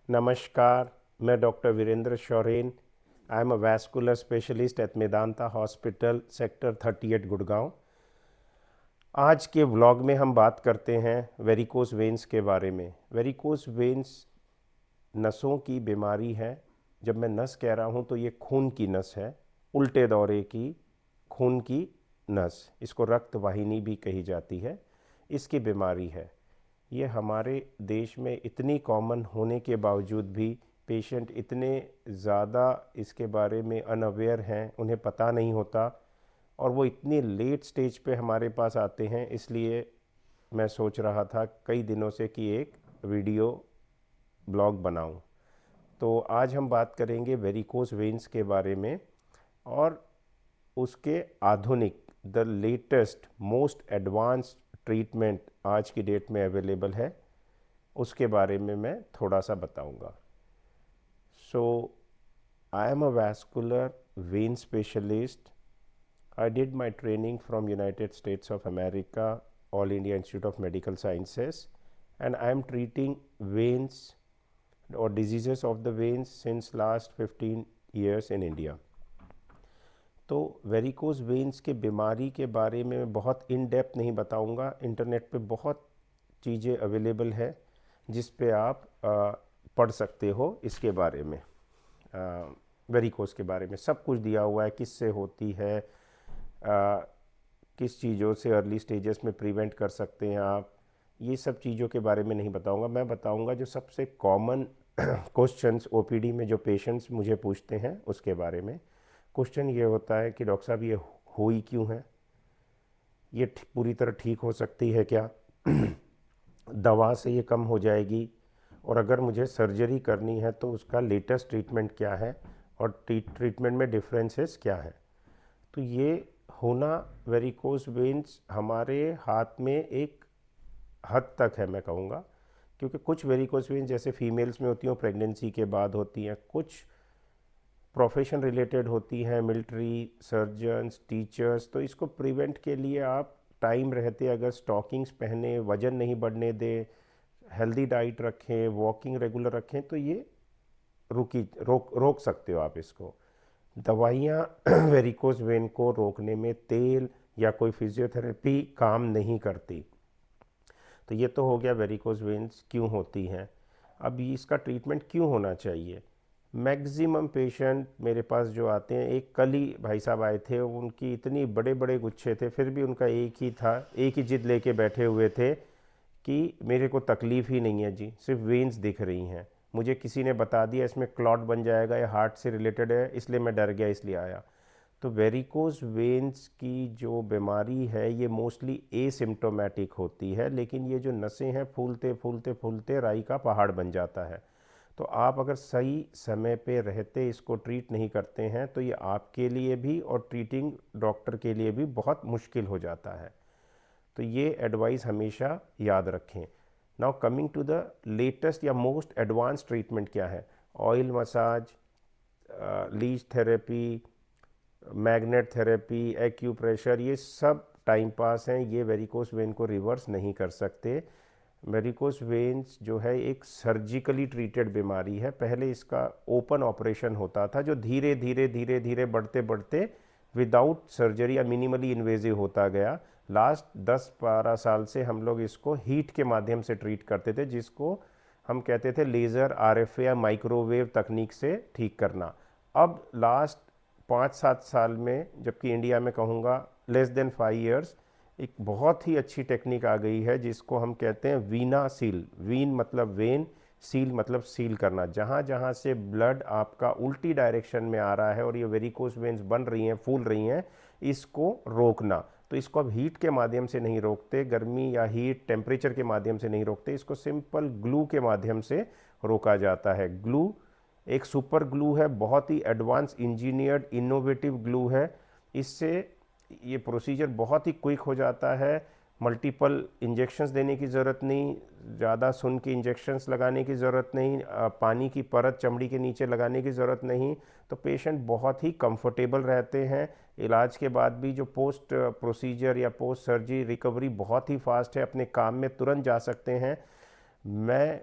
नमस्कार, मैं doctor Virendra Shouren. I am a vascular specialist at Medanta hospital, sector 38, Gurgaon. आज के व्लॉग में हम बात करते हैं वेरिकोस वेन्स के बारे में। वेरिकोस वेन्स नसों की बीमारी है। जब मैं नस कह रहा हूँ तो ये खून की नस है, उल्टे दौरे की खून की नस। इसको रक्त वाहिनी भी कही जाती है। इसकी बीमारी है। ये हमारे देश में इतनी कॉमन होने के बावजूद भी पेशेंट इतने ज़्यादा इसके बारे में अनअवेयर हैं, उन्हें पता नहीं होता और वो इतनी लेट स्टेज पे हमारे पास आते हैं। इसलिए मैं सोच रहा था कई दिनों से कि एक वीडियो ब्लॉग बनाऊं। तो आज हम बात करेंगे वेरिकोस वेन्स के बारे में और उसके आधुनिक the latest most advanced treatment आज की डेट में अवेलेबल है, उसके बारे में मैं थोड़ा सा बताऊंगा। So I am a vascular vein specialist. I did my training from United States of America, All India Institute of Medical Sciences, and I am treating veins और diseases of the veins since last 15 years in India. तो varicose veins के बीमारी के बारे में मैं बहुत in depth नहीं बताऊंगा। इंटरनेट पे बहुत चीज़ें अवेलेबल है जिस पे आप पढ़ सकते हो। इसके बारे में वेरिकोस के बारे में सब कुछ दिया हुआ है, किससे होती है, किस चीज़ों से अर्ली स्टेजेस में प्रिवेंट कर सकते हैं आप। ये सब चीज़ों के बारे में नहीं बताऊंगा। मैं बताऊंगा जो सबसे कॉमन क्वेश्चंस ओपीडी में जो पेशेंट्स मुझे पूछते हैं उसके बारे में। क्वेश्चन ये होता है कि डॉक्टर साहब ये हुई क्यों है, ये पूरी तरह ठीक हो सकती है क्या, दवा से ये कम हो जाएगी, और अगर मुझे सर्जरी करनी है तो उसका लेटेस्ट ट्रीटमेंट क्या है और ट्रीटमेंट में डिफरेंसेस क्या है। तो ये होना वेरिकोस वेन्स हमारे हाथ में एक हद तक है, मैं कहूँगा, क्योंकि कुछ वेरिकोस वेन्स जैसे फीमेल्स में होती हैं, प्रेगनेंसी के बाद होती हैं, कुछ प्रोफेशन रिलेटेड होती हैं, मिलिट्री, सर्जन्स, टीचर्स। तो इसको प्रिवेंट के लिए आप टाइम रहते अगर स्टॉकिंग्स पहने, वज़न नहीं बढ़ने दें, हेल्दी डाइट रखें, वॉकिंग रेगुलर रखें, तो ये रोक सकते हो आप इसको। दवाइयाँ वेरिकोस वेन को रोकने में तेल या कोई फिजियोथेरेपी काम नहीं करती। तो ये तो हो गया वेरिकोस वेन्स क्यों होती हैं। अब इसका ट्रीटमेंट क्यों होना चाहिए। मैक्सिमम पेशेंट मेरे पास जो आते हैं, एक कल ही भाई साहब आए थे, उनकी इतनी बड़े बड़े गुच्छे थे, फिर भी उनका एक ही था, एक ही जिद लेके बैठे हुए थे कि मेरे को तकलीफ़ ही नहीं है जी, सिर्फ वेन्स दिख रही हैं। मुझे किसी ने बता दिया इसमें क्लॉट बन जाएगा, या हार्ट से रिलेटेड है, इसलिए मैं डर गया, इसलिए आया। तो वेरिकोस वेन्स की जो बीमारी है ये मोस्टली एसिम्टोमेटिक होती है, लेकिन ये जो नसें हैं फूलते फूलते फूलते राई का पहाड़ बन जाता है। तो आप अगर सही समय पे रहते इसको ट्रीट नहीं करते हैं तो ये आपके लिए भी और ट्रीटिंग डॉक्टर के लिए भी बहुत मुश्किल हो जाता है। तो ये एडवाइस हमेशा याद रखें। Now coming to the latest या मोस्ट एडवांस ट्रीटमेंट क्या है। Oil massage, leech therapy, magnet therapy, acupressure, ये सब टाइम पास हैं। ये वेरिकोस वेन को रिवर्स नहीं कर सकते। वेरिकोस वेन्स जो है एक सर्जिकली ट्रीटेड बीमारी है। पहले इसका ओपन ऑपरेशन होता था जो धीरे धीरे धीरे धीरे बढ़ते बढ़ते विदाउट सर्जरी या मिनिमली इन्वेजिव होता गया। लास्ट 10-12 साल से हम लोग इसको हीट के माध्यम से ट्रीट करते थे, जिसको हम कहते थे लेज़र, आरएफए या माइक्रोवेव तकनीक से ठीक करना। अब लास्ट 5-7 साल में, जबकि इंडिया में कहूँगा लेस देन 5 years, एक बहुत ही अच्छी टेक्निक आ गई है जिसको हम कहते हैं वीना सील। वीन मतलब वेन, सील मतलब सील करना। जहाँ जहाँ से ब्लड आपका उल्टी डायरेक्शन में आ रहा है और ये वेरिकोस वेन्स बन रही हैं, फूल रही हैं, इसको रोकना। तो इसको अब हीट के माध्यम से नहीं रोकते, गर्मी या हीट टेम्परेचर के माध्यम से नहीं रोकते, इसको सिंपल ग्लू के माध्यम से रोका जाता है। ग्लू एक सुपर ग्लू है, बहुत ही एडवांस इंजीनियर्ड इनोवेटिव ग्लू है। इससे ये प्रोसीजर बहुत ही क्विक हो जाता है। मल्टीपल इंजेक्शंस देने की ज़रूरत नहीं, ज़्यादा सुन के इंजेक्शंस लगाने की ज़रूरत नहीं, पानी की परत चमड़ी के नीचे लगाने की ज़रूरत नहीं। तो पेशेंट बहुत ही कंफर्टेबल रहते हैं। इलाज के बाद भी जो पोस्ट प्रोसीजर या पोस्ट सर्जरी रिकवरी बहुत ही फास्ट है, अपने काम में तुरंत जा सकते हैं। मैं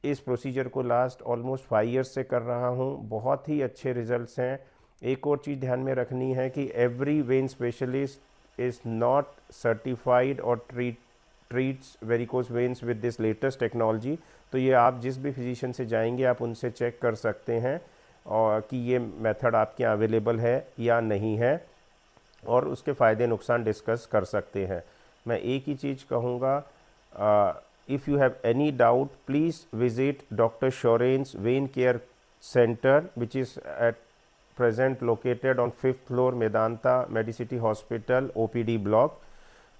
इस प्रोसीजर को लास्ट ऑलमोस्ट 5 ईयर्स से कर रहा हूँ, बहुत ही अच्छे रिजल्ट्स हैं। एक और चीज़ ध्यान में रखनी है कि every vein specialist is not certified और treats varicose veins with this latest technology. तो ये आप जिस भी फिजिशियन से जाएंगे आप उनसे चेक कर सकते हैं और कि ये मेथड आपके यहाँ अवेलेबल है या नहीं है, और उसके फ़ायदे नुकसान डिस्कस कर सकते हैं। मैं एक ही चीज़ कहूँगा, if you have any doubt please visit doctor Shoren's vein care centre which is at present located on 5th floor Medanta Medicity hospital OPD block.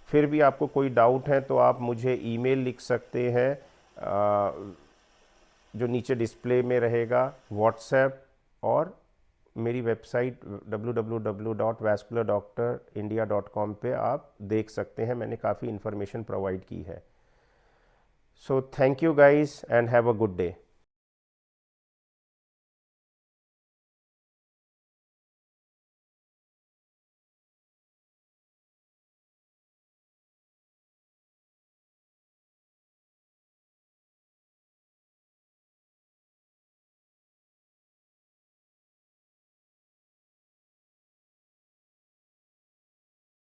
फिर भी आपको कोई डाउट है तो आप मुझे ईमेल लिख सकते हैं, जो नीचे डिस्प्ले में रहेगा, व्हाट्सएप, और मेरी वेबसाइट www.vasculardoctorindia.com पे आप देख सकते हैं, मैंने काफ़ी इन्फॉर्मेशन प्रोवाइड की है। So thank you guys and have a good day.